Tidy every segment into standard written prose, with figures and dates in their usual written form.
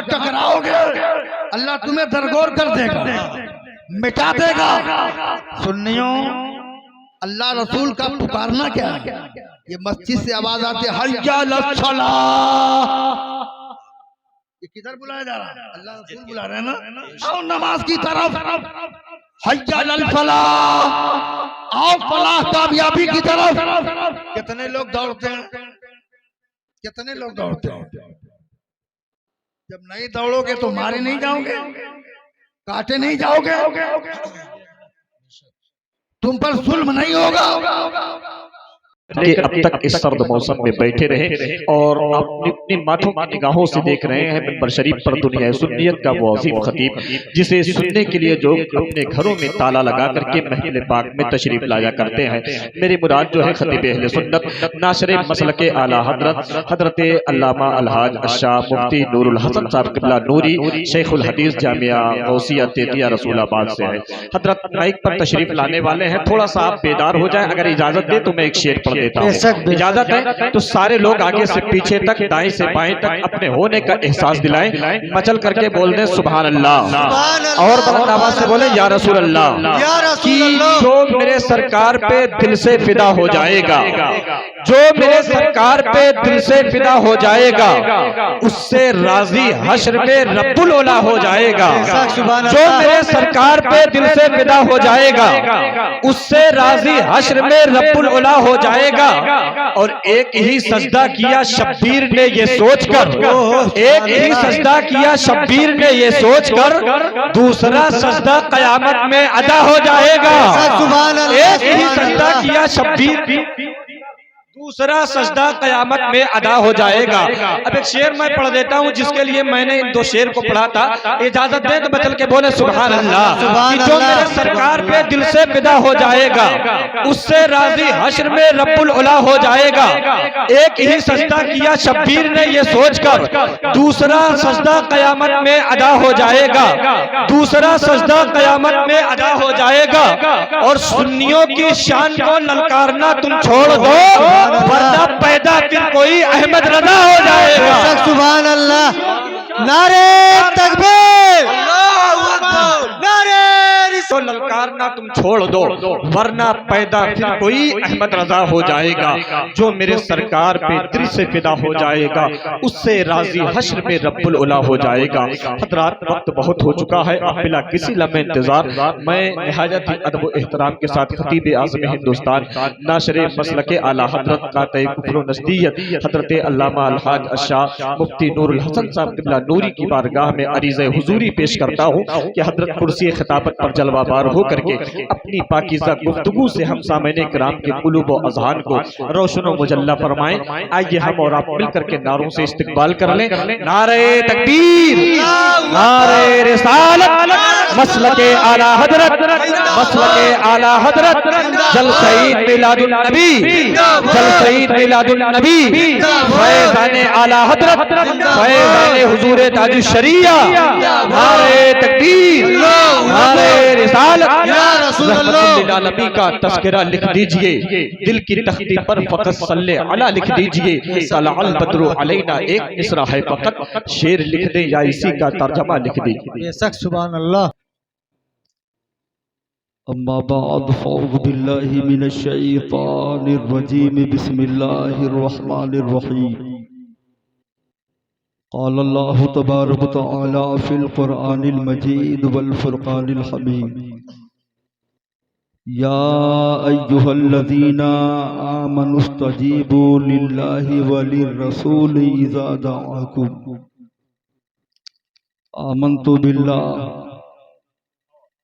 टकराओगे अल्लाह तुम्हें दरगोर कर देगा, मिटा देगा। सुन्नियों, अल्लाह रसूल का पुकारना क्या है? ये मस्जिद से आवाज आती है हय्या अलस सलाह। ये किधर बुलाया जा रहा है? अल्लाह रसूल बुला रहे हैं ना। आओ नमाज की तरफ, हय्या अलल फलाह, आओ फलाह कामयाबी की तरफ। कितने लोग दौड़ते हैं, कितने लोग दौड़ते हैं? जब नहीं दौड़ोगे तो मारे नहीं जाओगे, काटे नहीं जाओगे, तुम पर जुल्म नहीं होगा। कि अब तक इस सर्द मौसम में बैठे रहे और अपनी अपनी माथों की निगाहों से देख रहे हैं मिंबर शरीफ पर दुनिया सुन्नियत का वो अजीम खतीब, जिसे सुनने के लिए जो अपने घरों में ताला लगा करके महफिल पाक में तशरीफ लाया करते हैं। मेरी मुराद जो है खतीब अहले सुन्नत नाशरे मसलके आला हजरत अल्लामा अलहाज अशाह मुफ्ती नूरुल हसन साहब किबला नूरी शेखुल हदीस जामिया गौसिया तेतिया रसूलाबाद से है। हजरत माइक पर तशरीफ लाने वाले हैं, थोड़ा सा आप बेदार हो जाए, अगर इजाजत दे तो मैं एक शेर पढ़ देता हूं। इजाजत है तो सारे लोग आगे से पीछे तक, दाएं से बाएं तक अपने होने का एहसास दिलाएं, मचल करके बोल दें सुभान अल्लाह, और बुलंद आवाज से बोले या रसूल अल्लाह। कि जो मेरे सरकार पे दिल से फिदा हो जाएगा, जो मेरे सरकार पे दिल से फिदा हो जाएगा, उससे राजी हश्र में रब्बुल औला हो जाएगा। जो मेरे सरकार पे दिल से फिदा हो जाएगा, उससे राजी हश्र में रब्बुल औला हो जाएगा। और एक ही सजदा किया शब्बीर ने ये सोचकर, एक ही सजदा किया शब्बीर ने ये सोचकर, दूसरा सजदा कयामत में अदा हो जाएगा। एक ही सजदा किया शब्बीर, दूसरा सजदा कयामत में अदा हो जाएगा। अब एक शेर मैं पढ़ देता हूँ जिसके लिए मैंने इन दो शेर को पढ़ा था। इजाजत दें तो बचल के बोले सुभान अल्लाह। कि जो मेरे सरकार पे दिल से फिदा हो जाएगा, उससे राजी हश्र में रब्बुल औला हो जाएगा। एक ही सजदा किया शब्बीर ने ये सोचकर, दूसरा सजदा कयामत में अदा हो जाएगा। दूसरा सजदा कयामत में अदा हो जाएगा। और सुन्नियों की शान को ललकारना तुम छोड़ दो, वरना पैदा फिर कोई अहमद रजा हो जाएगा। सुभान अल्लाह, नारे तकबीर, नारे तो ललकारना तुम छोड़ दो, वरना पैदा फिर कोई अहमद रजा हो जाएगा। जो मेरे सरकार पे दिल से फिदा हो जाएगा, उससे राजी हश्र में रब्बुल औला हो जाएगा। हजरात, वक्त बहुत हो चुका है, अब बिला किसी लम्हे इंतजार मैं निहायत ही अदब एहतराम के साथ खतीब आज़म हिंदुस्तान नाशरे मसलके आला हजरत कातई कुफ्र नस्दियत हजरत अल्लामा अलहाज अशाह मुफ्ती नूरुल हसन साहब किबला नूरी की बारगाह में अरीज़े हुजूरी पेश करता हूँ कि हजरत कुर्सी खिताबत पर जलवाबार हो करके अपनी पाकीज़ा गुफ्तगू से हम सामने किराम के कुलूब व अज़हान को रोशन व मुजल्ला फरमाएं। आइए हम और आप मिलकर के नारों से इस्तकबाल कर लें। नारे तकबीर, नारे रिसालत, मसलके आला हजरत, मसलके आला हजरत, जलसईद मिलादुन नबी, जलसईद मिलादुन नबी, फैज़ाने आला हजरत, फैज़ाने हुजूर ताज शरिया। नारे तकबीर, नारे रिसालत, रहमतुल्लिल का तस्करा लिख दीजिए, दिल की तख्ती पर फकत सल्ले अला लिख दीजिए। सल्लल बद्रु अलैना एक मिसरा है फकत, शेर लिख दे या इसी का तर्जमा लिख दीजिए। बेशक सुभान अल्लाह। अम्मा बाद फ़अऊज़ु बिल्लाहि मिनश शैतानिर रजीम, बिस्मिल्लाहिर रहमानिर रहीम। क़ाल अल्लाहु तबारक व तआला फ़िल क़ुरआनिल मजीद वल फ़ुरक़ानिल हमीद। या अय्युहल्लज़ीना आमनुस्तजीबू लिल्लाहि वलिर्रसूलि इज़ा दअाकुम।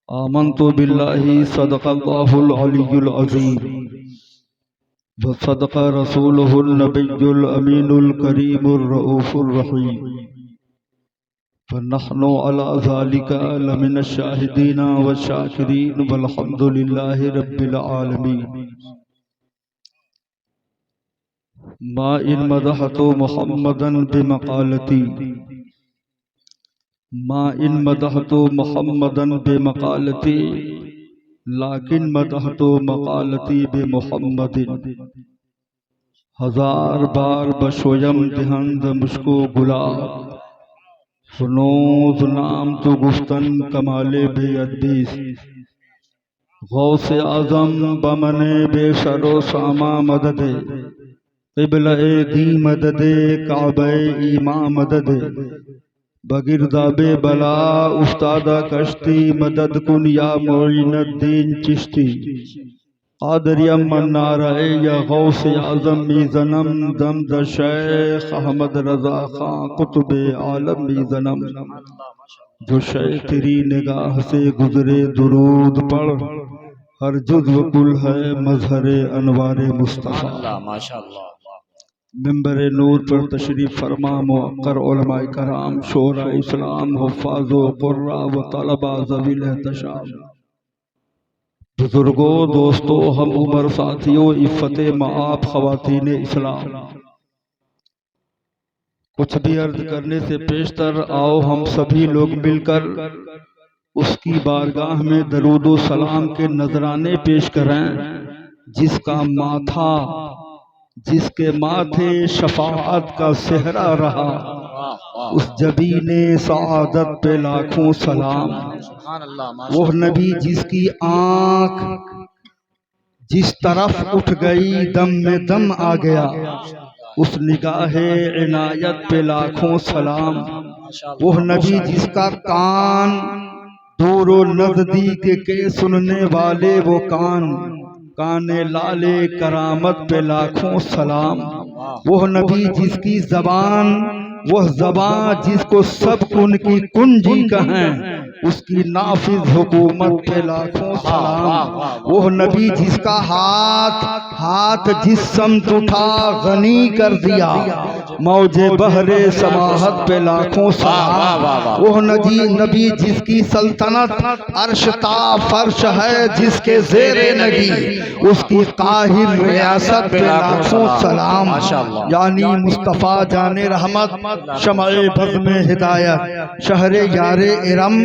आमन्तु बिल्लाहि सदक़ल्लाहुल अलियुल अज़ीम व सदक़ रसूलुहुन नबियुल अमीनुल करीमुर रऊफ़ुर रहीम। फनहनु अला ज़ालिका लमिनश शाहिदीन व शाकिरीन वल्हम्दुलिल्लाहि रब्बिल आलमीन। मा इन मदहतु मुहम्मदन बिमक़ालती, मा इन मदहतु मुहम्मदन बिमक़ालती, लाकिन मदहतु मक़ालती बिमुहम्मदिन। हजार बार बशोयम दिहंद मुझको गुलाब, फनूज नाम तो गुफ्तन कमाले बेअदबीस गौसे आजम बमने बेशरो सामा मददे क़िबला दी मददे काबे ईमा मददे बगिरदाबे बला उस्तादा कश्ती मदद कुन या मोइनुद्दीन चिश्ती आदरियम मन्नारे या गौसे आजम मीज़नम दमद शेख अहमद रजा खां कुतुबे आलम मीज़नम जो शेख तेरी निगाह से गुजरे दुरूद पढ़ हर जुज़्व कुल है मजहरे अनवारे मुस्तफ़ा। मिंबर नूर पर तशरीफ फरमा मुअक्कर उलमाए कराम शोरा इस्लाम हुफ़ाज़ो कुर्रा व तलबा ज़वील एहतशाम बुजुर्गों दोस्तों हम उम्र साथियों इफ़्फ़त माआब ख़वातीन इस्लाम कुछ भी अर्ज करने से पेशतर आओ हम सभी लोग मिलकर उसकी बारगाह में दरूद सलाम के नजराने पेश करें जिसके माथे शफाअत का सेहरा रहा उस जबीने सआदत पे लाखों सलाम। वो नबी जिसकी आंख जिस तरफ उठ गई दम में दम आ गया उस निगाहे इनायत पे लाखों सलाम। वो नबी जिसका कान दूरो नजदीक के सुनने वाले वो काने लाले करामत पे लाखों सलाम। वो नबी जिसकी जबान वह ज़बां जिसको सब कुन की कुंजी कहें उसकी नाफिज हुकूमत पे लाखों सलाम। वो नबी जिसका हाथ जिस समत उठा गनी कर दिया मौजे बहरे समाहत पे लाखों सलाम। वो नबी जिसकी सल्तनत अर्श ता फर्श है जिसके ज़ेरे नगी उसकी काहिर रियासत पे लाखों सलाम। यानी मुस्तफ़ा जाने रहमत शमाए बज़ में हिदायत शहरे यारे इरम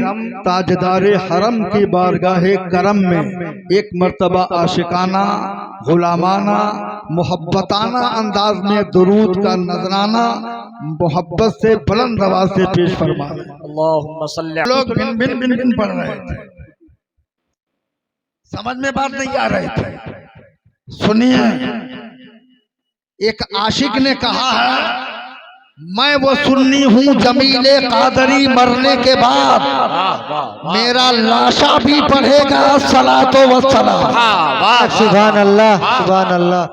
ताजदारे हरम की बारगाहे करम में एक मर्तबा आशिकाना गुलामाना मोहब्बताना अंदाज में दुरूद का नजराना मोहब्बत से बुलंद आवाज से पेश फरमा। लोग भिन भिन भिन भिन पढ़ रहे थे, समझ में बात नहीं आ रही थी। सुनिए, एक आशिक ने कहा है मैं वो सुन्नी हूँ जमीले कादरी मरने के बाद मेरा लाशा भी पढ़ेगा सलातो व सलाम। सुभान अल्लाह सुभान अल्लाह।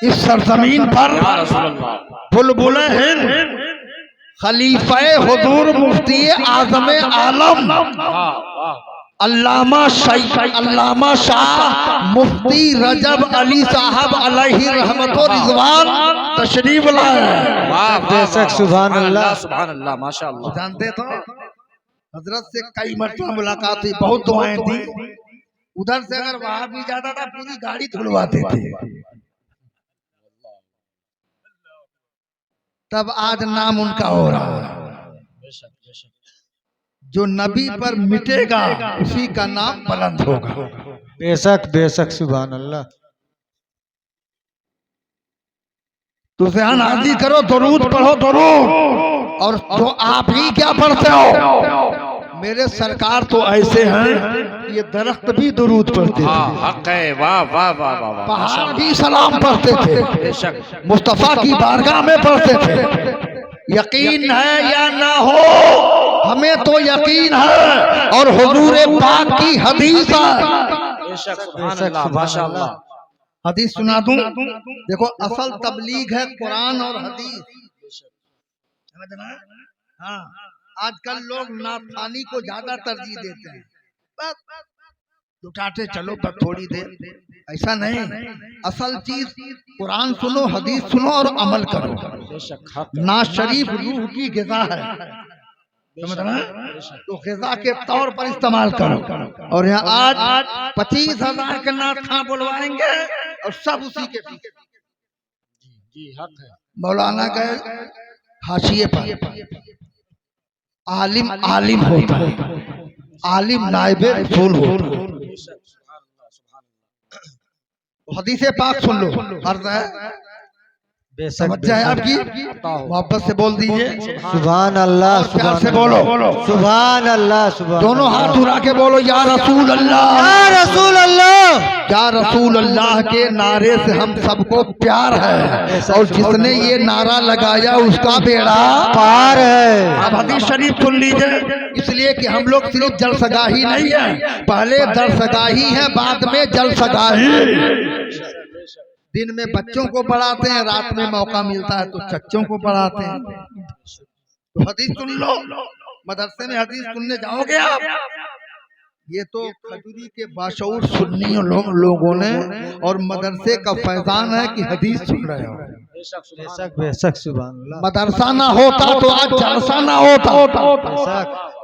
इस सरजमीन पर बुलबुले हिंद खलीफे हुजूर मुफ्ती आज़म आलम अल्लामा शाह मुफ्ती रजब अली साहब अलैहि रहमत व रिज़वान तशरीफ लाए। बेशक सुभान अल्लाह सुभान अल्लाह माशाअल्लाह। जानते तो हजरत से कई मरतबा मुलाकात हुई, बहुत दुआएं दी। उधर से अगर वहां भी जाता था पूरी गाड़ी धुलवाते थे। तब आज नाम उनका हो रहा है। जो नबी पर मिटेगा उसी का नाम बुलंद होगा। बेशक बेशक सुभान अल्लाह। तो ज़हन हाज़िर करो, दुरूद पढ़ो दुरूद। और जो आप ही क्या पढ़ते हो, मेरे सरकार तो ऐसे हैं ये दरख्त भी दुरूद पढ़ते थे, हक है, वाह वाह वाह वाह। पहाड़ भी सलाम पढ़ते थे, मुस्तफा की बारगाह में पढ़ते थे। यकीन है या ना हो, हमें तो यकीन है और हुजूर पाक की हदीस है। माशाअल्लाह। हदीस सुना दूं, देखो असल तबलीग है कुरान और हदीस, समझना? हाँ, आजकल लोग नाथानी को ज्यादा तरजीह देते हैं, बस लुटाते चलो बस थोड़ी देर, ऐसा नहीं। असल चीज कुरान सुनो, हदीस सुनो और अमल करो। ना शरीफ रूह की ग़िज़ा है, समझना? तो ग़िज़ा के तौर पर इस्तेमाल करो। और यहाँ आज 25,000 के नाथ बुलवाएंगे और सब उसी के पीछे। जी हक है। मौलाना गए हाशिए पर, आलिम आलिम होता है, आलिम नाइबे रसूल होता है। हदीसे पाक सुन लो, अर्ज़ है बेशक समझ है आपकी, मोहब्बत से बोल दीजिए, सुभान अल्लाह, प्यार से बोलो, सुभान अल्लाह, सुभान दोनों हाथ उठा के बोलो या रसूल अल्लाह, या रसूल अल्लाह। क्या रसूल अल्लाह के नारे से हम सबको प्यार है, और जिसने ये नारा लगाया उसका बेड़ा पार है। अब हदीस शरीफ सुन लीजिए, इसलिए कि हम लोग सिर्फ जलसगाही नहीं है, पहले दरसगाही है, बाद में जलसगाही। दिन में बच्चों को पढ़ाते हैं, रात में मौका मिलता है तो चच्चों को पढ़ाते हैं। तो हदीस सुन लो, मदरसे में हदीस सुनने जाओगे आप, ये तो खजूरी के बाशऊर सुन्नी लोगों ने और मदरसे का फैजान है कि हदीस सुन रहे हो। बेशक बेशक, सुभान अल्लाह। मदरसा ना होता तो आज जलसा ना होता,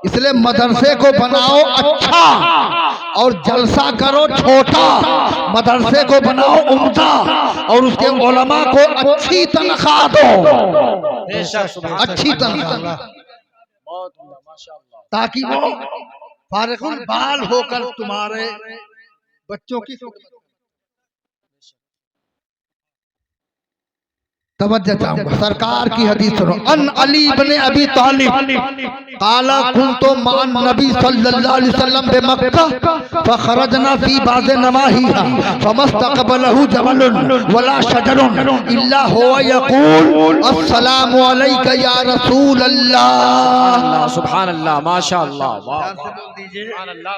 इसलिए मदरसे को बनाओ अच्छा और जलसा करो छोटा। मदरसे को बनाओ उम्दा और उसके उलमा को अच्छी तनख्वाह दो, अच्छी तनख्वाह, ताकि वो फारिगुल बाल होकर तुम्हारे बच्चों की तवज्जो चाहूंगा। सरकार की हदीस सुनो। अन अली इब्ने अबी तालिब काला कुंतु मान नबी सल्लल्लाहु अलैहि वसल्लम बे मक्का फखरजना फी बाज़ नवाहिहा फमस्तक़बलहु जबलुन वला शजरुन इल्ला हुवा यक़ूल अस्सलामु अलैका या रसूल अल्लाह। सुभान अल्लाह, माशाअल्लाह, वाह सुभान अल्लाह।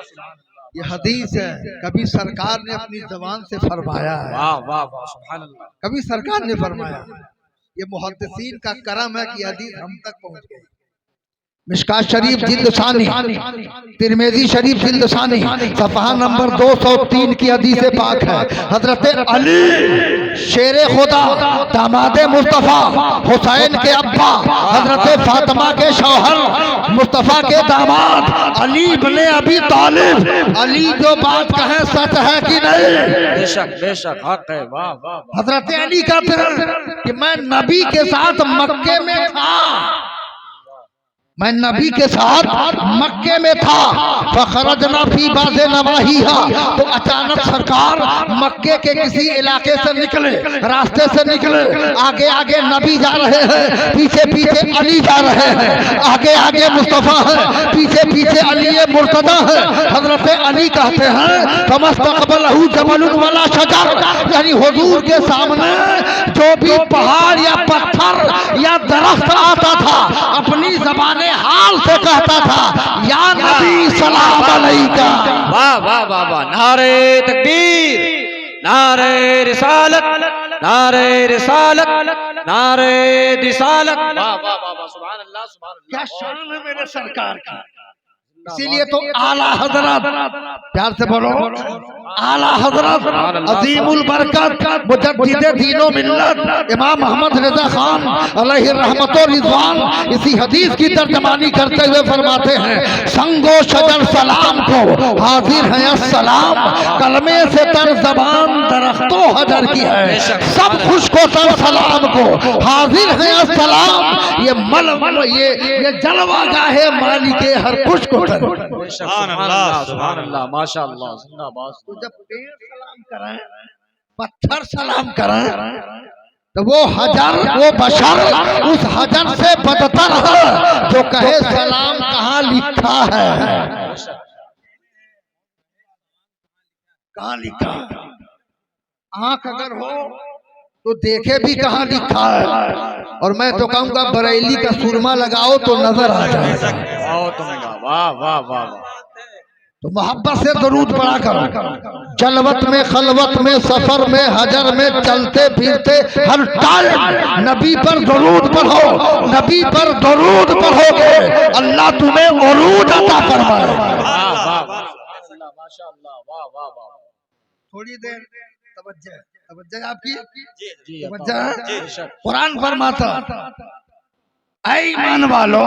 ये हदीस है, कभी सरकार ने अपनी जबान से फरमाया है, वाह वाह वाह, सुभान अल्लाह। कभी सरकार ने फरमाया। ये मुहद्दिसीन का करम है कि हदीस हम तक पहुंच गई। मिशकात शरीफ जिल्द सानी, तिरमिजी शरीफ जिल्द सानी, सफ़हा नंबर 203 की हदीस पाक है। हजरत अली शेरे खुदा, दामादे मुस्तफ़ा, हुसैन के अब्बा, हजरत फातिमा के शौहर, मुस्तफ़ा के दामाद अली इब्ने अबी तालिब, अली जो बात कहे सच है कि नहीं? बेशक बेशक, हक है, वाह वाह। हजरत अली कहते हैं कि मैं नबी के साथ मक्के में था, मैं नबी के साथ मक्के में था। फखरजना फी बाज़ नवाहिहा, तो अचानक सरकार मक्के के किसी इलाके से निकले, रास्ते से निकले। आगे आगे नबी जा रहे हैं, पीछे पीछे अली जा रहे हैं, आगे आगे मुस्तफ़ा है, पीछे पीछे अली मुर्तदा है। हजरत अली कहते हैं फमस्तक़बलहु जबलुन वला शजर, यानी हुजूर के सामने जो भी पहाड़ या पत्थर या दरख्त आता था, अपनी ज़बान हाल से कहता था या नबी सलाम अलैका। वाह वाह वाह वाह, नारे तकबीर, नारे रिसालत, नारे रिसालत, नारे रिसालत, वाह वाह वाह वाह, सुभान अल्लाह, सुभान क्या अल्लाह। शान है मेरे सरकार की। इसीलिए तो आला हजरत, प्यार से बोलो, आला हजरत अजीमुल बरकत मुजद्दिदे दीनो मिल्लत इमाम मोहम्मद रज़ा खान अलैहि रहमत व रिज़वान इसी हदीस की तर्जमानी करते हुए फरमाते हैं, संगो शजर सलाम को हाजिर है अस्सलाम, कलमे से तर जबान दरख्तो हजर की है, सब खुश को तर सलाम को हाजिर है अस्सलाम। ये मल ये जलवा गाहे मालिके हर खुश को तर। सुभान अल्लाह, सुभान अल्लाह, माशाअल्लाह, जिंदाबाद। तो जब पेड़ सलाम करें, पत्थर सलाम करें, तो वो हजर, वो बशर उस हजर से बदतर है जो कहे सलाम कहाँ लिखा है, कहाँ लिखा है। आंख अगर हो तो देखे भी कहाँ लिखा है, और मैं तो कहूँगा बरेली का सुरमा लगाओ तो नजर आ जाएगा। वाह वाह वाह वाह। तो मोहब्बत से दरूद पढ़ा करो। जलवत में, खलवत में, सफर में, हजर में, चलते फिरते हर टाइम नबी पर दरूद पढ़ो। नबी पर दरूद पढ़ोगे अल्लाह तुम्हें उरूज अता फरमाए। थोड़ी देर तवज्जो आपकी, तवज्जो। कुरान फरमाता ऐ ईमान वालो,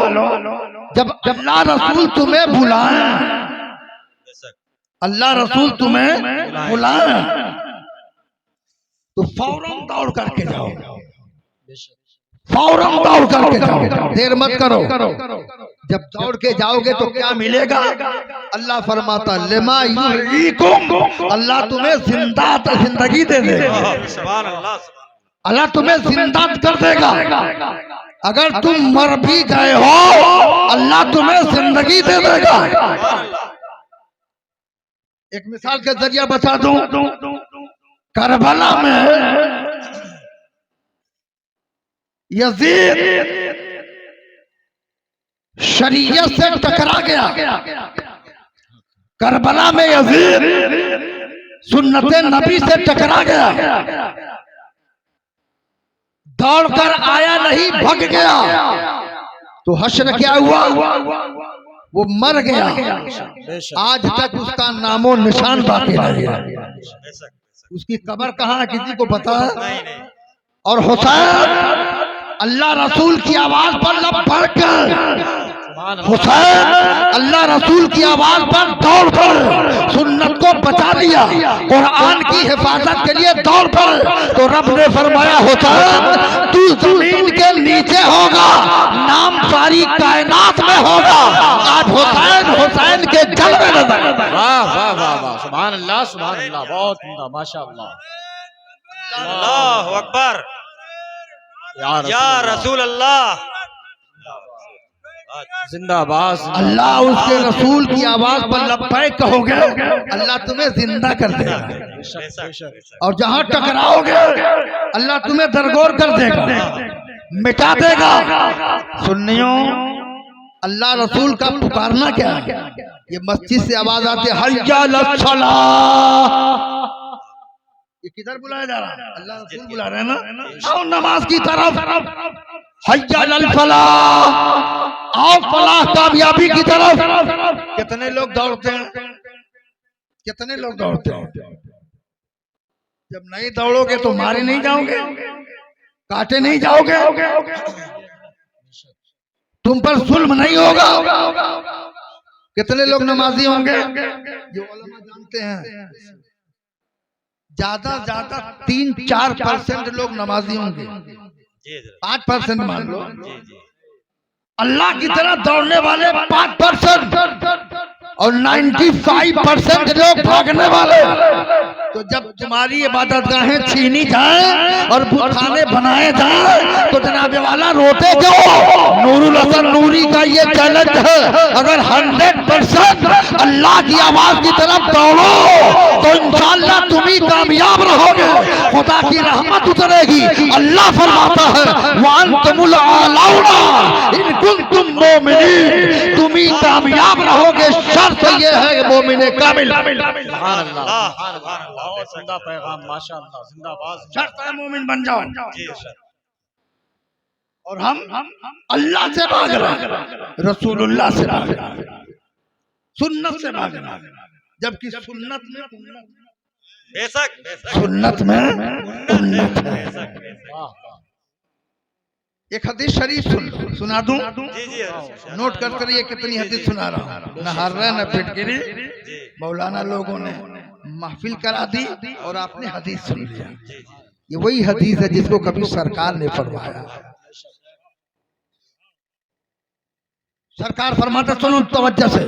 जब अल्लाह रसूल तुम्हें बुलाए, अल्लाह रसूल तुम्हें बुलाए तो फौरन दौड़ करके जाओ, फौरन दौड़ करके जाओ, देर मत करो। जब दौड़ के जाओगे तो क्या मिलेगा? अल्लाह फरमाता लिमा युहयीकुम, अल्लाह तुम्हें जिंदगी दे देगा। अल्लाह तुम्हें जिंदा कर देगा। अगर तुम मर भी गए हो अल्लाह तुम्हें जिंदगी दे देगा। एक मिसाल के जरिए बता दूं, करबला में यजीद शरीयत से टकरा गया। करबला में यजीद सुन्नते नबी से टकरा गया। दौड़कर आया नहीं, भग गया। तो हश्र क्या हुआ? वो मर गया। आज तक उसका नामो निशान बाकी नहीं है। उसकी कब्र कहाँ है किसी को पता है? और हुसैन अल्लाह रसूल की आवाज पर लपट कर, हुसैन अल्लाह रसूल की आवाज पर दौड़ कर सुन्नत को बचा लिया, कुरान की हिफाजत के लिए दौड़ कर। तो रब ने फरमाया हुसैन तू जमीन के नीचे होगा, नाम सारी कायनात में होगा। आज हुसैन हुसैन के जलवे नजर। वाह वाह वाह वाह, सुभान अल्लाह सुभान अल्लाह, बहुत उम्दा, माशाअल्लाह। अल्लाहु अकबर, या रसूल अल्लाह, जिंदाबाद। अल्लाह उसके रसूल की आवाज पर लब्बैक कहोगे अल्लाह तुम्हें जिंदा कर देगा। और जहां टकराओगे अल्लाह तुम्हें दरगोर कर देगा, मिटा देगा। सुन्नियों, अल्लाह रसूल का पुकारना क्या है? ये मस्जिद से आवाज आती है हय्या अलस सलाह। ये किधर बुलाया जा रहा है? अल्लाह रसूल बुला रहे हैं ना। आओ नमाज की तरफ, हय्या अलल फलाह, आओ फलाह कामयाबी की तरफ। कितने लोग दौड़ते हैं? कितने लोग दौड़ते हैं? जब नहीं दौड़ोगे तो मारे नहीं जाओगे, काटे नहीं जाओगे, तुम पर जुल्म नहीं होगा। कितने लोग नमाजी होंगे? जो उलमा जानते हैं ज्यादा ज्यादा 3-4% लोग नमाजी होंगे, 5% मान लो। अल्लाह की तरह दौड़ने वाले 5% और 95% लोग भागने वाले। तो जब तुम्हारी इबादतगाहें छीनी जाएं और बुतखाने बनाए जाएं तो जनाब वाला रोते जाओ। नूरुल हसन नूरी का ये चैलेंज है, अगर 100% अल्लाह की आवाज की तरफ दौड़ो तो इंशाअल्लाह तुम ही कामयाब रहोगे, खुदा की रहमत उतरेगी। अल्लाह फरमाता है वअंतुमुल आलौना इन कुंतुम मोमिनीन, तुम ही कामयाब रहोगे, शर्त ये है मोमिने कामिल। सुभान अल्लाह, बहुत उम्दा पैगाम, माशाअल्लाह, जिंदाबाद। शर्त है मोमिन बन जाओ। और हम अल्लाह से भाग रहे हैं, रसूलुल्लाह से भाग रहे हैं, सुन्नत से भाग रहे हैं। जबकि सुन्नत में सुन्नत में उन्नत है। एक हदीस शरीफ सुना दूं? नोट करते रहिए कितनी हदीस सुना रहा हूँ। न हर रहे न फिटकिरी, मौलाना लोगों ने महफिल करा दी और आपने हदीस सुन लिया। ये वही हदीस है जिसको कभी सरकार ने फरमाया। सरकार फरमाते, सुनो तवज्जो से,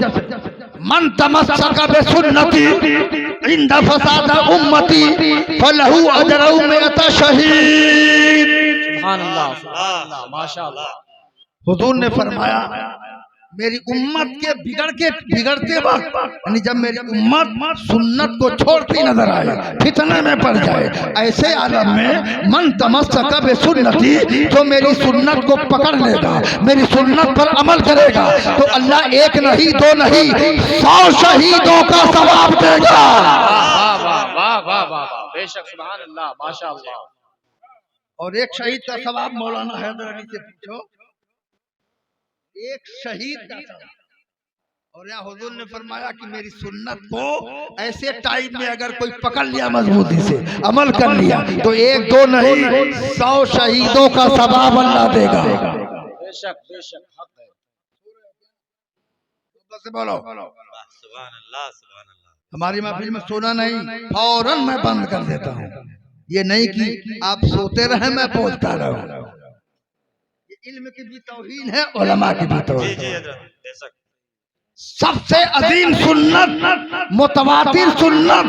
मन तमस्सका बिसुन्नती इंद फसाद उम्मती फलहु अजरहु मिअता शहीद। सुभान अल्लाह सुभान अल्लाह, माशाअल्लाह। हुजूर ने फरमाया मेरी उम्मत के बिगड़ते वक्त, यानी जब मेरी उम्मत सुन्नत को छोड़ती नजर आए, फितने में पड़ जाए, ऐसे आलम में मन तमस्सका बिसुन्नती, जो मेरी सुन्नत को पकड़ लेगा, मेरी सुन्नत पर अमल करेगा, तो अल्लाह एक नहीं दो नहीं 100 शहीदों का सवाब देगा। वाह वाह वाह वाह वाह, बेशक, सुभान अल्लाह, माशाअल्लाह। और एक शहीद का सवाब मौलाना हैदर अली से पूछो, एक शहीद का सवाब। और यहाँ हुजूर ने फरमाया कि मेरी सुन्नत को ऐसे टाइम में अगर कोई पकड़ लिया, मजबूती से अमल कर लिया, तो 1-2 नहीं 100 शहीदों का सवाब अल्लाह देगा। बेशक बेशक, हक है। बोलो सुभान अल्लाह सुभान अल्लाह। हमारी महफिल में सोना नहीं, फौरन मैं बंद कर देता हूँ। ये नहीं कि आप सोते रहे मैं बोलता रहूं। ये इल्म की भी तौहीन है, उलमा की भी तौहीन है। सबसे अजीम सुन्नत, मुतवातिर सुन्नत,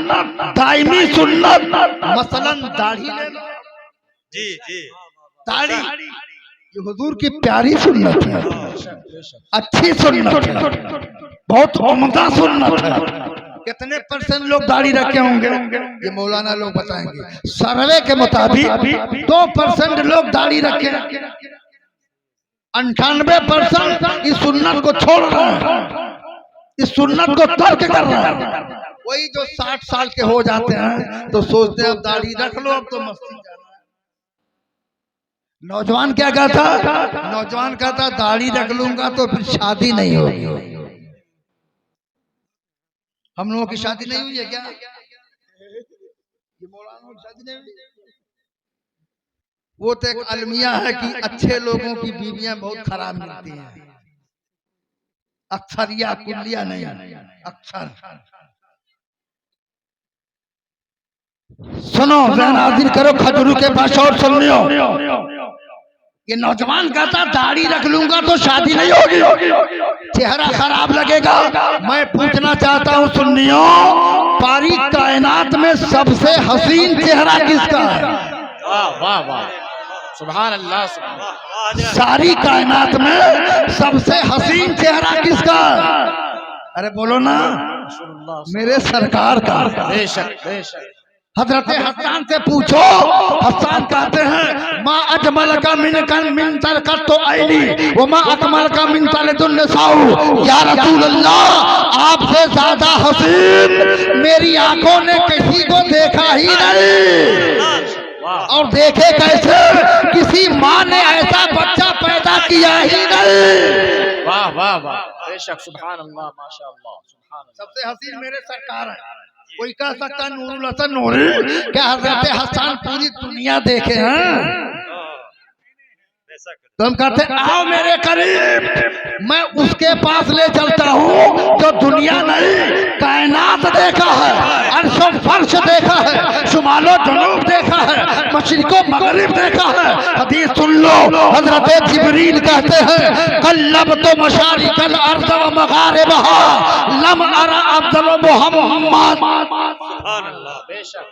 दायमी सुन्नत, मसलन दाढ़ी ले लो, जी जी दाढ़ी ये हुजूर की प्यारी सुन्नत है, अच्छी सुन्नत है, बहुत उम्दा सुन्नत है। कितने परसेंट लोग दाढ़ी रखे होंगे ये मौलाना लोग बताएंगे। सर्वे के मुताबिक 2% लोग दाढ़ी रखे, 98% इस सुन्नत को छोड़ रहे हैं, इस सुन्नत को तर्क कर रहे हैं। वही जो 60 साल के हो जाते हैं तो सोचते हैं अब दाढ़ी रख लो, अब तो मस्ती जाना है। नौजवान क्या कहता, नौजवान कहता दाढ़ी रख लूंगा तो फिर शादी नहीं होगी। हम लोगों की शादी नहीं हुई है क्या? ये मौलाना की शादी नहीं हुई? वो तो एक अलमिया है कि अच्छे लोगों की बीवियां बहुत खराब मिलती हैं, अक्सर या कुल्लिया नहीं, अक्सर। सुनो ज़हन हाजिर करो खजूर के पास और सुन लियो। ये नौजवान कहता दाढ़ी रख लूंगा तो शादी नहीं होगी, चेहरा खराब लगेगा। मैं पूछना चाहता हूँ सुन्नियो, पारी कायनात में सबसे हसीन चेहरा किसका है? वाह वाह वाह, सुभान अल्लाह, सुभान अल्लाह। सारी कायनात में सबसे हसीन चेहरा किसका है? अरे बोलो ना, मेरे सरकार का। बेशक बेशक। हजरत हसन से पूछो, हसन कहते हैं माँ अजमल का मिन तरकत तो आईली वो माँ अकमल का मिन तलदुन निसाउ। या रसूल अल्लाह, आपसे ज्यादा हसीन मेरी आंखों ने किसी को देखा ही नहीं, और देखे कैसे, किसी माँ ने ऐसा बच्चा पैदा किया ही नहीं। वाह वाह वाह, बेशक, सुभान अल्लाह, माशाअल्लाह, सुभान अल्लाह। सबसे हसीन मेरे सरकार है। कोई कह सकता नूरुल हसन नूरी, क्या हजरत हसन पूरी दुनिया देखे हैं? तो हम कहते आओ मेरे करीब, मैं उसके पास ले चलता हूँ जो दुनिया नहीं कायनात देखा है, अर्श और फर्श देखा है, शुमालो जनूब देखा है, मशरिको मगरिब देखा है। हदीस सुन लो, हजरत जिब्रील कहते हैं कल्लब तो मशारिकल अर्ज़ व मगारिबहा लम अरा अफज़ल मुहम्मद। सुभान अल्लाह, बेशक।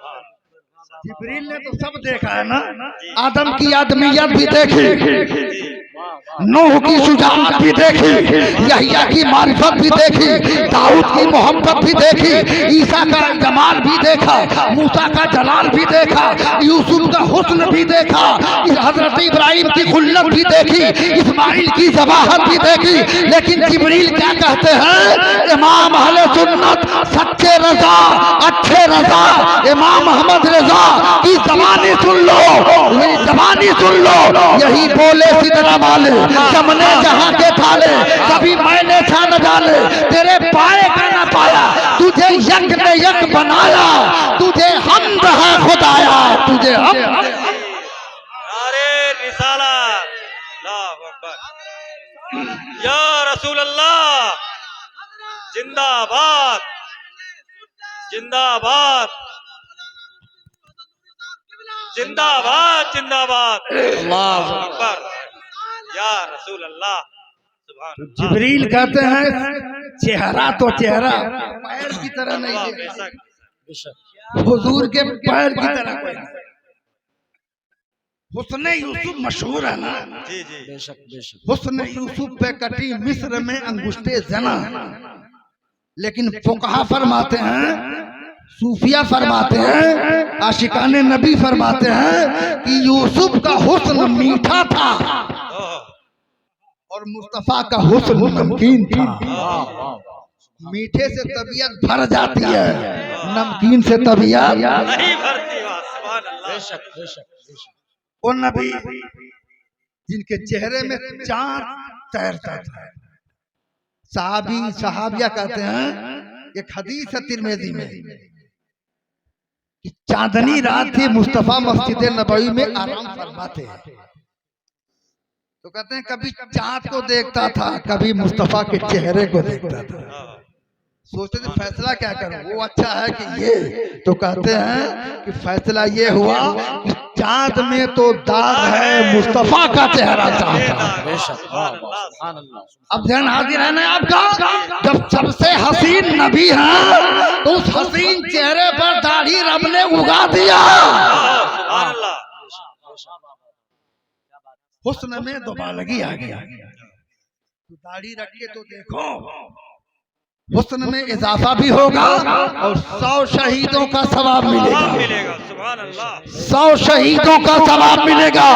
जिब्रील ने तो सब देखा है ना, आदम की आदमियत भी देखी, नूह की शुजाअत भी देखी, यहया की मारिफत भी देखी, दाऊद की मोहब्बत भी देखी, ईसा का जमाल भी देखा, मूसा का जलाल भी देखा, यूसुफ का हुस्न भी देखा, हजरत इब्राहिम की खुल्लत भी देखी, इस्माइल की ज़बाहत भी देखी। लेकिन जिब्रील क्या कहते हैं? इमाम अहले सुन्नत, सच्चे रजा, अच्छे रजा, इमाम अहमद रजा की ज़बानी सुन लो, मेरी ज़बानी सुन लो। यही बोले सिदरा वाले, जमने जहां के थाले, कभी मैंने था न डाले, तेरे पाए का न पाया, तुझे यक ने यक बनाया, तुझे हम्द है खुदाया, तुझे हम्द। नारे रिसालत, अल्लाहु अकबर। या रसूल अल्लाह, जिंदाबाद जिंदाबाद जिंदाबाद जिंदाबाद, अल्लाहु अकबर। या रसूल अल्लाह, सुभान अल्लाह। जिब्रील कहते हैं चेहरा तो चेहरा पैर की तरह नहीं है, बेशक हुजूर के पैर की तरह कोई नहीं। हुस्न यूसुफ मशहूर है ना, जी जी, बेशक बेशक। हुस्न यूसुफ पे कटी मिस्र में अंगुष्ठे जना। लेकिन फुकहा फरमाते हैं, सूफिया फरमाते हैं, आशिकाने नबी फरमाते हैं कि यूसुफ का हुस्न मीठा था और मुस्तफा का हुस्न नमकीन था। मीठे से तबीयत भर जाती है, नमकीन से तबीयत नहीं भरती। वाह, सुभान अल्लाह। बेशक बेशक बेशक। वो नबी जिनके चेहरे में चांद तैरता था। सहाबी सहाबिया कहते हैं, एक हदीस है तिरमिज़ी में कि चांदनी रात थी, मुस्तफा मस्जिद नबवी में आराम फरमाते हैं। तो कहते हैं कभी चांद को देखता था, कभी मुस्तफा के चेहरे को देखता था। सोचते थे फैसला क्या करूं, वो अच्छा है कि ये? तो कहते हैं कि फैसला ये हुआ कि चांद में तो दाग है, मुस्तफा का चेहरा चाहता है। बेशक, सुभान अल्लाह। अब ध्यान हाजिर है ना आपका, जब सबसे हसीन नबी है तो उस हसीन चेहरे पर दाढ़ी रब ने उगा दिया। सुभान अल्लाह। हुस्न में दोबालगी आ गया। तो दाढ़ी रख के तो देखो, हुस्न में इजाफा भी होगा और 100 शहीदों का सवाब मिलेगा। मिलेगा। सुभान अल्लाह। 100 शहीदों का सवाब मिलेगा।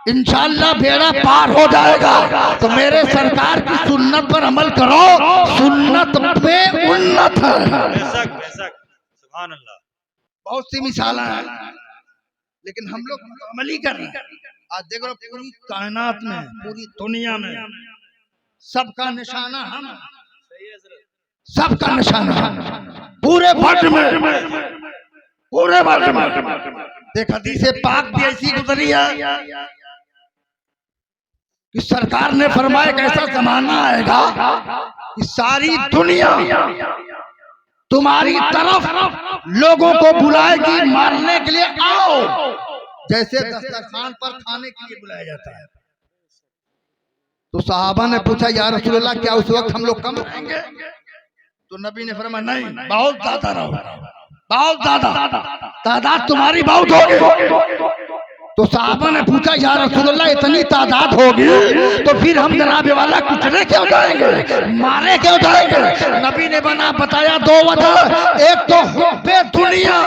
इंशाअल्लाह बेड़ा पार हो जाएगा। तो मेरे सरकार की सुन्नत पर अमल करो, सुन्नत में उन्नत है। बेशक बेशक। सुभान अल्लाह। बहुत सी मिसालें हैं, लेकिन हम लोग अमल ही कर रहे हैं। आज देख लो पूरी कायनात में, पूरी दुनिया में सबका निशाना हम, सबका निशाना हम, पूरे वर्ल्ड में, पूरे वर्ल्ड में। देख हदीस पाक भी ऐसी गुजरी है कि सरकार ने फरमाया कि ऐसा जमाना आएगा कि सारी दुनिया तुम्हारी तरफ लोगों को बुलाएगी मारने के लिए, आओ, जैसे दस्तरखान पर खाने के लिए बुलाया जाता है। तो सहाबा ने पूछा, या रसूलल्लाह क्या उस वक्त हम लोग कम रहेंगे? तो नबी ने फरमाया, नहीं, बहुत ज्यादा रहो, बहुत ज्यादा तादाद तुम्हारी बहुत होगी। तो सहाबा ने पूछा, या रसूलल्लाह इतनी तादाद होगी तो फिर हम जनाब वाला कुचले क्यों जाएंगे, मारे क्यों जाएंगे? नबी ने बताया 2 वजह। एक तो हुब्बे दुनिया,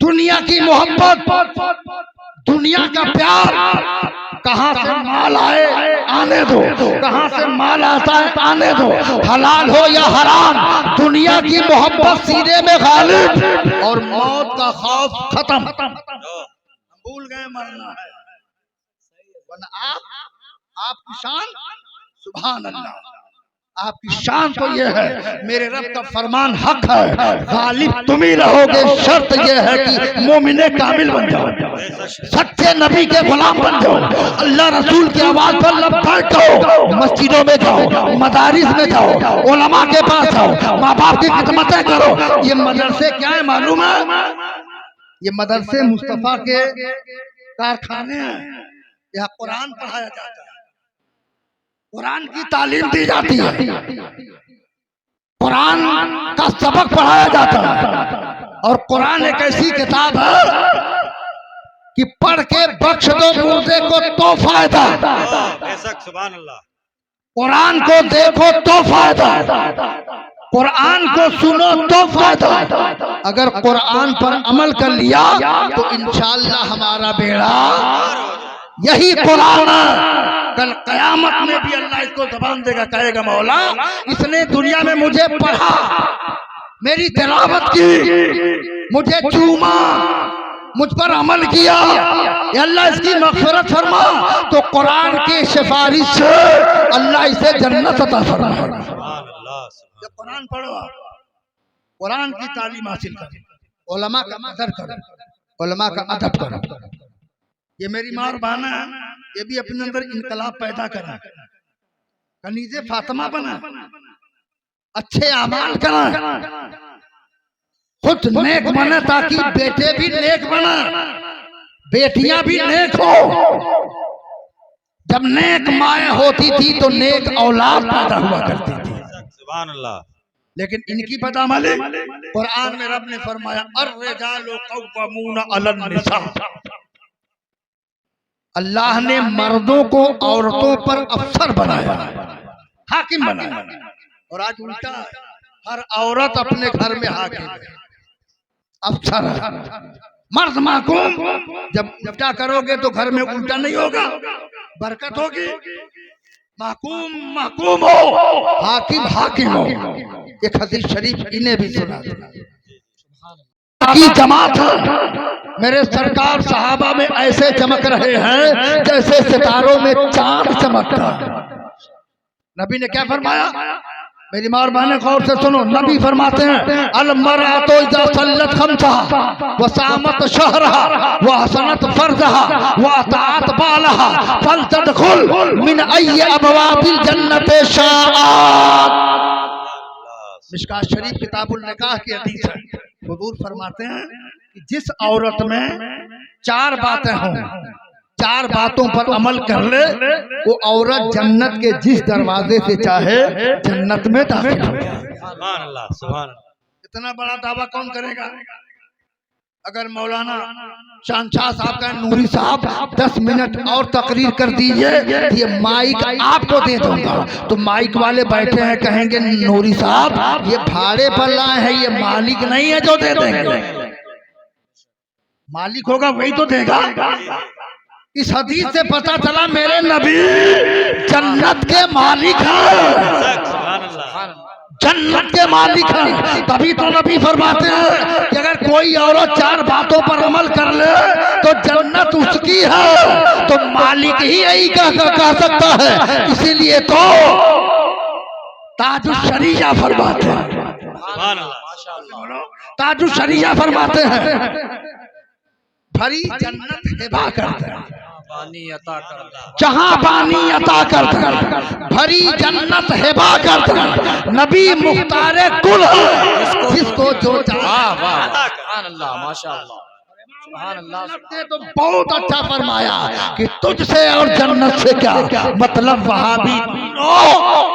दुनिया की मोहब्बत, दुनिया का प्यार। कहां से माल आए आने दो, कहां से माल आता है आने दो, हलाल हो या हराम, दुनिया की मोहब्बत सीने में गालिब और मौत का खौफ खत्म। भूल गए मरना है, वरना आपकी शान, सुभान अल्लाह, आपकी शान तो ये है, मेरे रब का फरमान हक है, गालिब तुम ही रहोगे। शर्त ये है कि मोमिने कामिल बन जाओ, सच्चे नबी के गुलाम बन जाओ, अल्लाह रसूल की आवाज पर लब्बैक कहो, मस्जिदों में जाओ, मदारिस में जाओ, उलमा के पास जाओ, माँ बाप की खिदमतें करो। ये मदरसे क्या है मालूम है? ये मदरसे मुस्तफा के कारखाने हैं। यहाँ कुरान पढ़ाया जाता है, कुरान की तालीम दी जाती है, कुरान का सबक पढ़ाया जाता है। और कुरान एक ऐसी किताब है कि पढ़ के बख्श दो मुर्दे को तो फायदा, बेशक। सुभान अल्लाह। कुरान को देखो तो फायदा, कुरान को सुनो तो फायदा। अगर कुरान पर अमल कर लिया तो इंशाअल्लाह हमारा बेड़ा, यही कुरान कल कयामत में भी अल्लाह इसको जबान देगा, कहेगा मौला इसने दुनिया में मुझे पढ़ा, मेरी तिलावत की, मुझे चूमा, मुझ पर अमल किया, अल्लाह इसकी मग़फ़िरत फरमा। तो कुरान की सिफारिश से अल्लाह इसे जन्नत अता फरमाएगा। जब कुरान पढ़ो, कुरान की तालीम हासिल करो, उलमा का कदर करो, उलमा का अदब करो। ये मेरी माँ और बहना है, ये भी अपने अंदर इनकलाब पैदा करा, कनीज़े फातिमा बना, अच्छे अमाल करा, खुद नेक बने ताकि बेटे भी नेक बना, बेटियां भी नेक हो। जब नेक माएँ होती थी तो नेक औलाद पैदा हुआ करती थी। सुभान अल्लाह। लेकिन इनकी बदअमली, कुरान में रब ने फरमाया अर्रिजालु क़व्वामूना अलन निसा, अल्लाह ने मर्दों को औरतों पर अफसर बनाया, हाकिम बनाया। और आज उल्टा है, हर औरत अपने घर में हाकिम है, अफसर है। मर्द महकूम, जब क्या करोगे तो घर में उल्टा नहीं होगा, बरकत होगी। महकूम महकूम हो, हाकिम हाकिम हो। एक हदीस शरीफ इन्हें भी सुना की जमात है। मेरे सरकार सहाबा में ऐसे चमक रहे हैं जैसे सितारों में चांद चमकता। नबी ने क्या फरमाया? मेरी माँ और बहनें गौर से सुनो, नबी फरमाते हैं अल मरअतु इज़ा सल्लत खम्सहा व सामत शहरहा व हसनत फर्जहा व अताअत बालहा फलतदखुल मिन अय्यि अबवाबिल जन्नति शाअत। मिशकात शरीफ किताबुल निकाह की हदीस है। हुजूर फरमाते हैं कि जिस औरत में 4 बातें हों, 4 बातों पर अमल कर ले, वो औरत जन्नत के जिस दरवाजे से चाहे जन्नत में दाखिल हो जाए। सुभान अल्लाह, सुभान अल्लाह। इतना बड़ा दावा कौन करेगा? अगर मौलाना शानशाह साहब का नूरी साहब 10 मिनट और तकरीर कर दीजिए, ये माइक आपको दे दूंगा। तो माइक वाले बैठे हैं, कहेंगे नूरी साहब ये भाड़े पर लाए हैं, ये मालिक नहीं है जो दे देंगे। मालिक होगा वही तो देगा। इस हदीस से पता चला मेरे नबी जन्नत के मालिक हैं, जन्नत के मालिक हैं। तभी तो नबी फरमाते हैं कि अगर कोई औरत 4 बातों पर अमल कर ले तो जन्नत उसकी है। तो मालिक ही यही कह सकता है। इसीलिए तो ताजुल शरीया फरमाते हैं, ताजुल शरीया फरमाते हैं भरी जन्नत हिबा करते हैं, जहां पानी अता करते हैं, भरी जन्नत हिबा करते हैं। नबी मुख्तारे कुल जिसको जो तो बहुत अच्छा फरमाया कि तुझसे और जन्नत से क्या मतलब। वहाबी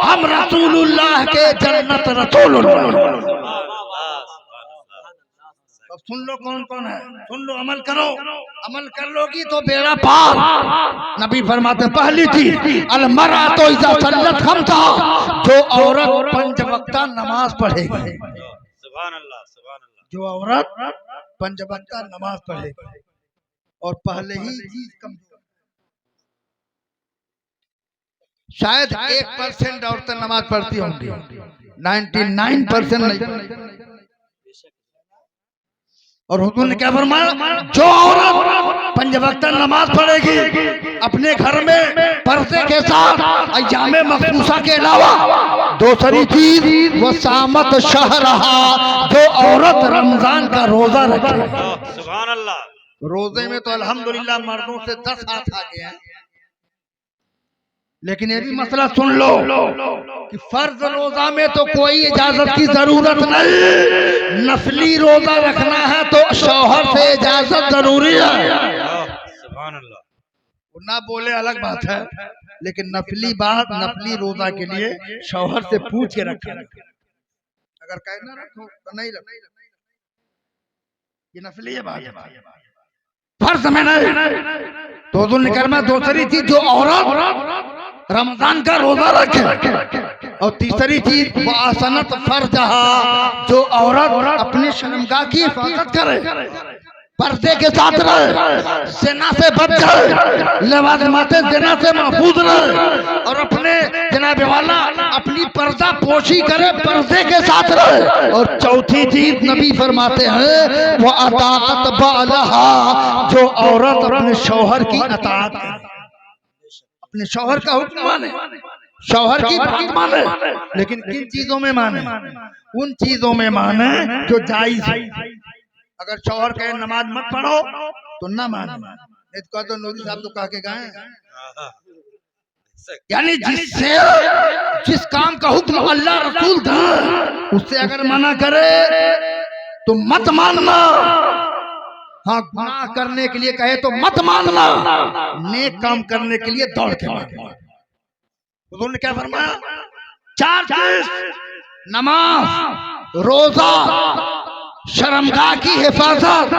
हम रसूलुल्लाह के जन्नत रसूलुल्लाह। तो सुन लो कौन कौन है, सुन लो, अमल करो। अमल कर लोगी तो बेड़ा पार। नबी फरमाते पहली चीज अलमरा तो इज़ा सल्लत खमसा, जो औरत 5 वक्ता नमाज पढ़ेगी, सुभान अल्लाह, सुभान अल्लाह, जो औरत 5 वक्ता नमाज पढ़ेगी और पहले ही चीज कमजोर, शायद 1% औरतें नमाज पढ़ती होंगी, 99% नहीं। और हुजूर ने क्या फरमाया, जो औरत 5 वक्त नमाज पढ़ेगी अपने घर में पर्दे के साथ अय्यामे मखसूसा के अलावा, दूसरी चीज वो सामत शहरहा, जो औरत रमजान का रोजा रखे। सुभान अल्लाह। रोजे में तो अल्हम्दुलिल्लाह मर्दों से 10 हाथ आगे हैं, लेकिन ये भी मसला सुन लो कि फर्ज रोजा में तो कोई इजाजत की जरूरत नहीं, नफली रोजा रखना है तो शौहर से इजाजत जरूरी है। सुभान अल्लाह। वो ना बोले अलग बात है, लेकिन नफली बात, नफली रोजा के लिए शौहर से पूछ के रखा। अगर कहना रखो तो नहीं रखो, ये नफली है बात, फर्ज में नहीं। तो दूसरी चीज जो औरत रमजान का रोजा रखे, और तीसरी चीज वो आसनत फर्जहा, जो औरत अपनी शर्मगाह की हिफाजत करे, पर्दे के साथ रहे, जिना से बच जाए, लवाज़िमाते जिना से महफूज रहे, और अपने जनाब वाला अपनी पर्दा पोशी करे, पर्दे के साथ रहे। और चौथी चीज नबी फरमाते हैं वो अताअत बालहा, जो औरत अपने शौहर की अताअत, अपने शौहर का हुक्म माने, शौहर की बात माने, लेकिन किन चीजों में माने, उन चीजों में माने जो जायज है। अगर शौहर कहे नमाज मत पढ़ो तो ना माने, नहीं तो कहते नूरी साहब तो कह के गए, यानी जिससे जिस काम का हुक्म अल्लाह रसूल था उससे अगर मना करे तो मत मानना। हाँ, गुनाह करने के लिए कहे तो मत मानना, नेक काम करने के लिए दौड़ के मानना। उन्होंने क्या फरमाया, 4 चीज, नमाज, रोजा, शर्मगाह की हिफाजत,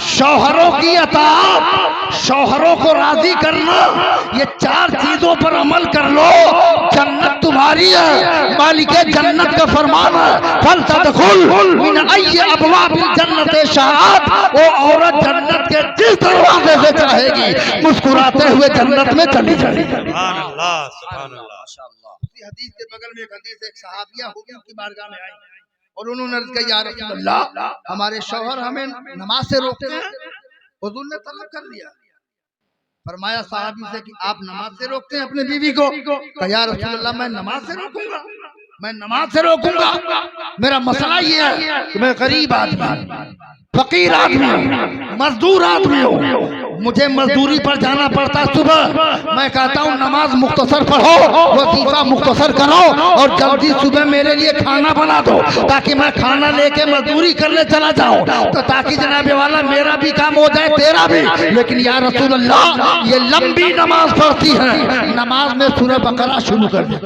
शौहरों की अताअत, शौहरों को राजी करना, ये 4 चीजों पर अमल कर लो, जन्नत तुम्हारी है। मालिक जन्नत का फरमान है फल तदखुल मिन अय्यि अबवाबिल जन्नति शाअत, वो औरत जन्नत के जिस दरवाजे से चाहेगी मुस्कुराते हुए जन्नत में चली जाएगी। सुभान अल्लाह, सुभान अल्लाह। उसी हदीस के बगल में एक हदीस, एक सहाबिया हुजूर की बारगाह में आई और उन्होंने अर्ज़ किया, या रसूल अल्लाह, हमारे शौहर हमें नमाज से रोकते हैं। हुजूर ने तलब कर लिया, फरमाया साहबी से कि आप नमाज से रोकते हैं अपने बीवी को? कहा, या रसूल अल्लाह, मैं नमाज से रोकूंगा, मैं नमाज से रोकूंगा। मेरा मसला ये है कि मैं गरीब आदमी, फकीर आदमी हूँ, मजदूर आदमी हूँ, मुझे मजदूरी पर जाना पड़ता है। सुबह मैं कहता हूँ नमाज मुख्तसर पढ़ो, वजीफा मुख्तसर करो, और जल्दी सुबह मेरे लिए खाना बना दो ताकि मैं खाना लेके मजदूरी करने चला जाऊँ, तो ताकि जनाबे वाला मेरा भी काम हो जाए, तेरा भी। लेकिन या रसूल अल्लाह, ये लंबी नमाज पढ़ती है, नमाज में सूरह बकरा शुरू कर दे।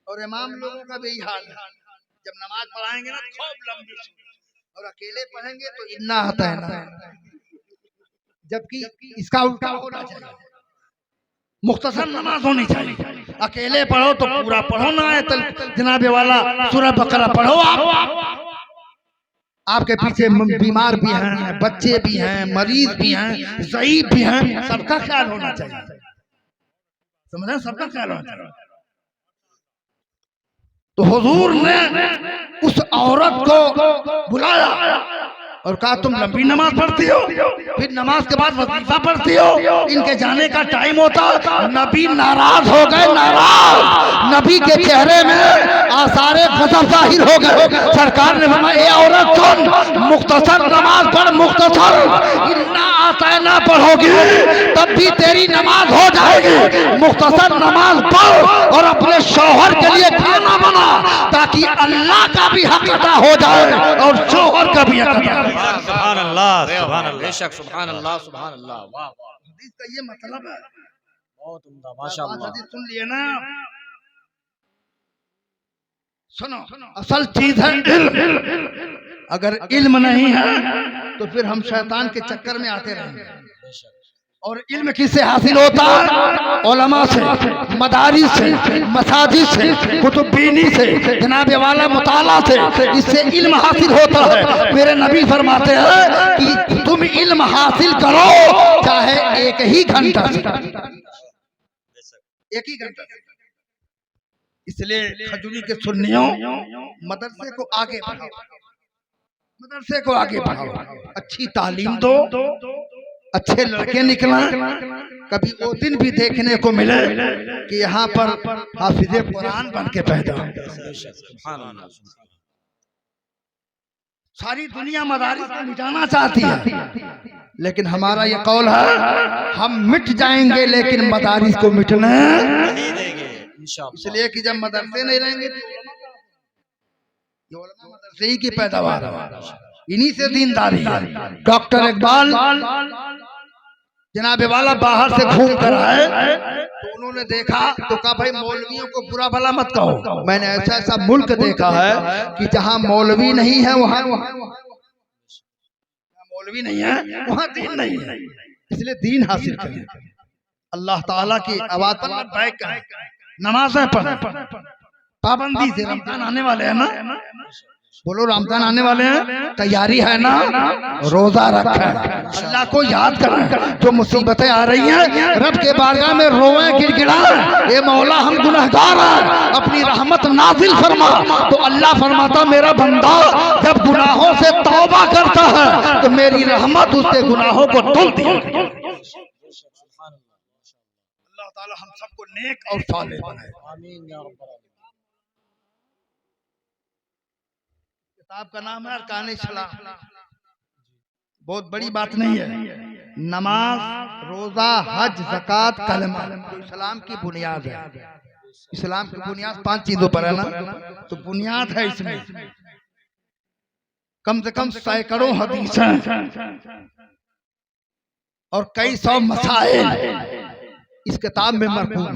और इमाम लोगों का भी हाल है, जब नमाज पढ़ाएंगे ना खूब लंबी, और अकेले पढ़ेंगे तो इन्ना आता है ना, जबकि इसका उल्टा होना चाहिए, मुख्तसर नमाज होनी चाहिए। अकेले पढ़ो तो पूरा पढ़ो ना है जनाबे वाला सूरह बकरा पढ़ो। आपके पीछे बीमार भी हैं, बच्चे भी हैं, मरीज भी हैं, ज़ईफ भी हैं, सबका ख्याल होना चाहिए, समझे, सबका ख्याल होना चाहिए। तो हुजूर ने उस औरत को बुलाया और कहा तुम लंबी नमाज पढ़ती हो, फिर नमाज के बाद वजीफा पढ़ती हो, इनके जाने का टाइम होता। नबी नाराज हो गए, नाराज। नबी के चेहरे में आसारे गज़ब जाहिर हो गए। सरकार ने फरमाया ए औरत सुन, मुख्तसर नमाज पढ़, मुख्तसर, इतना आता ना पढ़ोगी तब भी तेरी नमाज हो जाएगी। मुख्तसर नमाज पढ़ और अपने शौहर के लिए खाना बना ताकि अल्लाह का भी हक अदा हो जाए और शौहर का भी हक अदा। सुभान अल्लाह, सुभान अल्लाह, बेशक, सुभान अल्लाह, सुभान अल्लाह, वाह वाह, हदीस का ये मतलब है। बहुत उम्दा, माशाअल्लाह। हदीस सुन लिए ना, सुनो, असल चीज है इल्म। अगर इल्म नहीं है तो फिर हम शैतान के चक्कर में आते रहेंगे। और इल्म किससे हासिल होता है? उलमा से, मदारिस से, मसाजिद से, कुतुबीनी से, जनाबे वाला मुताला से, इससे इल्म हासिल होता है। मेरे नबी फरमाते हैं कि तुम इल्म हासिल करो चाहे एक ही घंटा से, एक ही घंटा से। इसलिए खजूरी के सुन्नियों मदरसे को आगे बढ़ाओ, मदरसे को आगे बढ़ाओ, अच्छी तालीम दो, अच्छे लड़के निकला। कभी वो दिन भी देखने को मिले कि यहाँ पर हाफिज़े कुरान बन के पैदा हो। सारी दुनिया मदारिस को मिटाना चाहती है, लेकिन हमारा ये कौल है हम मिट जाएंगे लेकिन मदारिस को मिटने नहीं देंगे इंशाअल्लाह। इसलिए कि जब मदरसे नहीं रहेंगे तो ये उलमा मदरसे ही की पैदावार है, इन्हीं से दीनदारी है। डॉक्टर इकबाल जनाबे वाला बाहर से घूम कर आए तो उन्होंने देखा तो कहा भाई मौलवियों को बुरा भला मत कहो। मैंने ऐसा ऐसा मुल्क देखा है कि जहाँ मौलवी नहीं है वहाँ मौलवी नहीं है वहाँ दीन नहीं है। इसलिए दीन हासिल करें, अल्लाह ताला की आवाज पर बैठ कर नमाज़ें पढ़ें पाबंदी से। रमजान आने वाले हैं ना, बोलो रमजान आने वाले हैं, तैयारी है ना, रोजा रखें, अल्लाह को याद करें। जो मुसीबतें आ रही हैं रब के बारगाह में रोए गिड़गिड़ाएं, ए मौला हम गुनहगार हैं, अपनी रहमत नाजिल फरमा। तो अल्लाह फरमाता मेरा बंदा जब गुनाहों से तौबा करता है तो मेरी रहमत उसके गुनाहों को धुल दी। अल्लाह ताला हम सबको नेक और सालेह बनाए, आमीन या रब्बल आलमीन। किताब का नाम है अरकान इस्लाम, बहुत बड़ी बात नहीं है। नमाज, रोजा, हज, ज़कात, कलमा तो इस्लाम की बुनियाद है। इस्लाम की बुनियाद 5 चीजों पर है ना, तो बुनियाद है इसमें कम से कम सैकड़ों हदीसें और कई सौ मसाइल इस किताब में मरकूब है।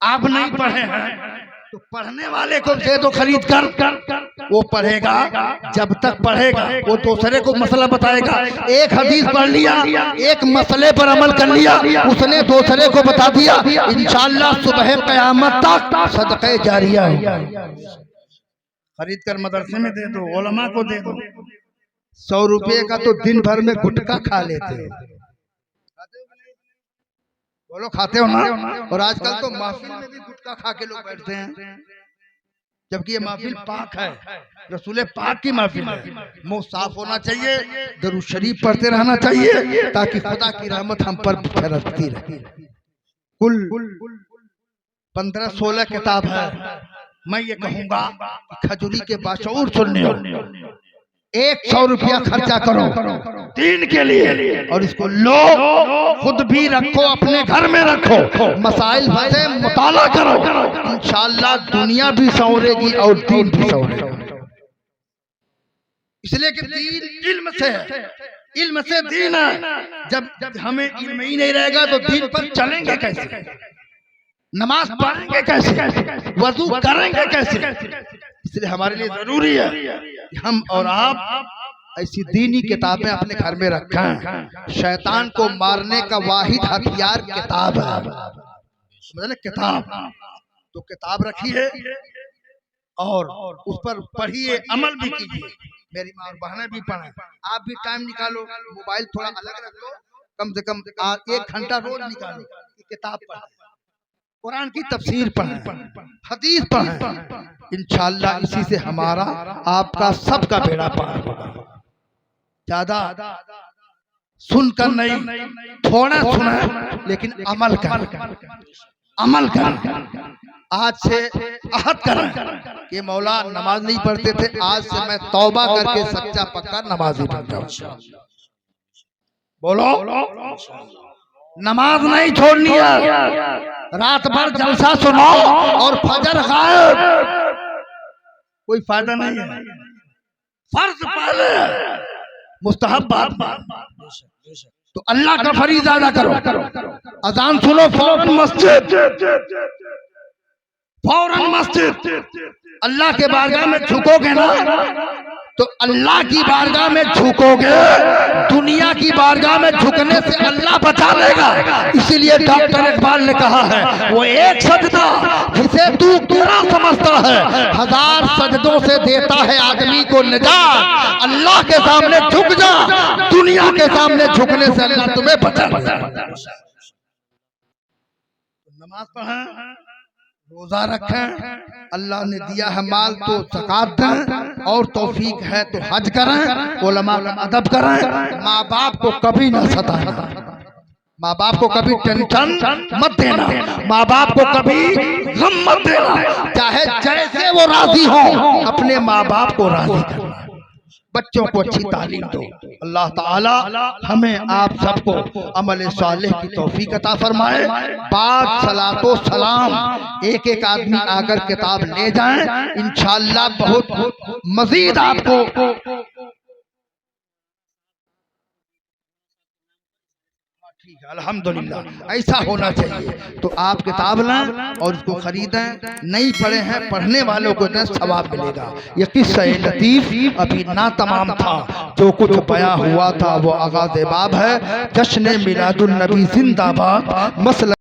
आप नहीं पढ़े हैं तो पढ़ने वाले को दे दो खरीद कर, वो पढ़ेगा। जब तक पढ़ेगा वो दूसरे को मसला बताएगा। एक हदीस पढ़ लिया, एक मसले पर अमल कर लिया, उसने दूसरे को बता दिया, इंशाअल्लाह सुबह क़यामत तक सदक़े जारिया है। खरीद कर मदरसे में दे दो, उलमा को दे दो। 100 रुपये का तो दिन भर में गुटखा खा लेते हो, बोलो खाते हो ना। और आजकल तो महफिल में भी गुटखा खा के लोग बैठते हैं, जबकि ये महफिल पाक है, रसूल पाक की महफिल है। मुंह साफ होना चाहिए, दरूद शरीफ पढ़ते रहना चाहिए ताकि खुदा की रहमत हम पर बरसती रहे। कुल 15-16 किताब है। मैं ये कहूंगा खजूरी के बाशऊर सुनने हो, 100 रुपया खर्चा करो दीन के लिए और इसको लो, खुद भी रखो, अपने घर में रखो, मसाइल से मुताला करो, इंशाअल्लाह दुनिया भी संवरेगी और दीन भी संवरेगा। इसलिए कि दीन इल्म से है, इल्म से दीन है। जब हमें इल्म ही नहीं रहेगा तो दीन पर चलेंगे कैसे, नमाज पढ़ेंगे कैसे, वजू करेंगे कैसे। इसलिए हमारे लिए जरूरी है कि हम और आप ऐसी दीनी किताबें अपने घर में रखें। शैतान को मारने का वाहिद हथियार किताब है, समझे ना, किताब। तो किताब रखिए और उस पर पढ़िए, अमल भी कीजिए। मेरी माँ और बहनें भी पढ़ें, आप भी टाइम निकालो, मोबाइल थोड़ा अलग रख लो, कम से कम 1 घंटा रोज निकालो, किताब पढ़ें, कुरान की तफसीर पढ़ें, हदीस पढ़ें। इंशाअल्लाह इसी से हमारा आपका सबका बेड़ा पार होगा। ज्यादा सुनकर नहीं, थोड़ा सुना लेकिन अमल कर, अमल कर। आज से अहद करें कि मौला नमाज नहीं पढ़ते थे, आज से मैं तौबा करके सच्चा पक्का नमाजी बन जाऊं। बोलो, नमाज नहीं छोड़नी है, रात भर जलसा सुनो और फजर गायब, कोई फायदा नहीं है। फर्ज पहले, मुस्तहब बाद में। तो अल्लाह का फरीज़ा अदा करो। अजान सुनो, फौरन मस्जिद, फौरन मस्जिद। अल्लाह के बारगाह में झुकोगे ना तो अल्लाह की बारगाह में झुकोगे, दुनिया की बारगाह में झुकने से अल्लाह बचा लेगा। इसीलिए डॉक्टर इकबाल ने कहा है, वो एक सजदा जिसे तू पूरा समझता है, 1000 सजदों से देता है आदमी को निजात। अल्लाह के सामने झुक जा, दुनिया के सामने झुकने से अल्लाह तुम्हें बचा लेगा। नमाज पढ़ें, रोजा रखें, अल्लाह ने दिया है माल तो ज़कात दें, और तौफीक है तो हज करें, उलमा का अदब करें। माँ बाप को कभी न सताना, माँ बाप को कभी टेंशन मत देना, माँ बाप को कभी गम मत देना। चाहे जैसे वो राजी हो, अपने माँ बाप को राजी करना, बच्चों को अच्छी तालीम दो। अल्लाह ताला हमें आप सबको अमल सालेह की तौफीक अता फरमाए। बाद सलातो सलाम एक एक आदमी आकर किताब ले जाएं, इंशाअल्लाह बहुत मजीद आपको अल्हम्दुलिल्लाह ऐसा होना चाहिए। तो आप किताब लें और उसको खरीदें, नहीं पढ़े हैं पढ़ने वालों को दें, सवाब मिलेगा। ये किस्सा लतीफ अभी ना तमाम था, जो कुछ बयां हुआ था वो आगाज़ बाब है। जश्न मिलादुन नबी जिंदाबाद, मसला